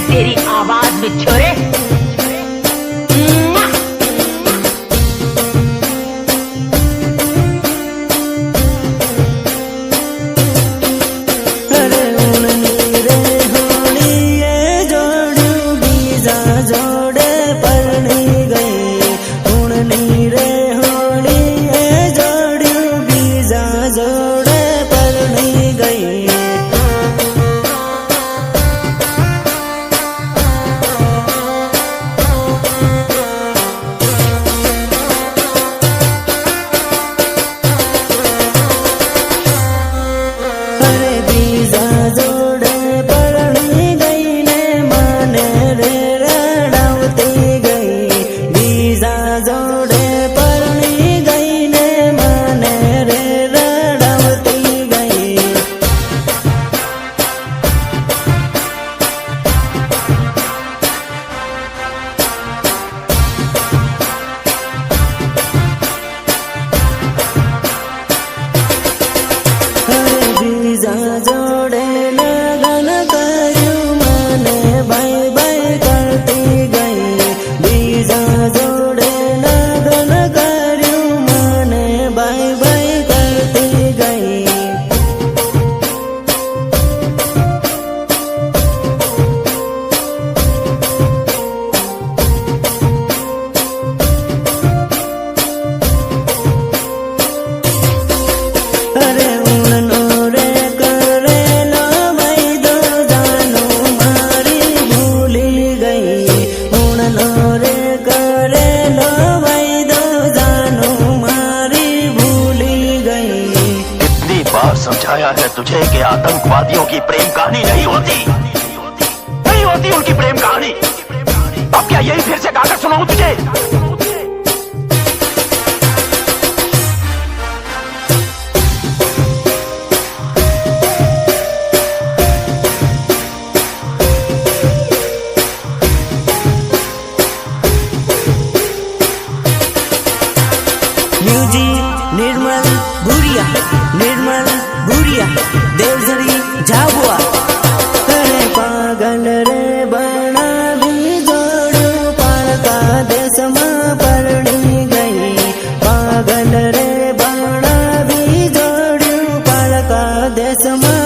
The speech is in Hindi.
तेरी आवाज में छोरे। जोड़े लगन कर्યું મને बाय बाय करती गई बीजा जोड़े लगन कर्યું મને बाय बाय करती गई अरे समझाया है तुझे कि आतंकवादियों की प्रेम कहानी नहीं होती, नहीं होती उनकी प्रेम कहानी। अब क्या यही फिर से गाकर सुनाऊं तुझे? म्यूजिक निर्मल भूरिया, निर्मल भूरिया देवझरी झाबुआ। अरे पागल रे बना भी जोड़ू पालका देश में परणी गई, पागल रे बना भी जोड़ू पालका देश में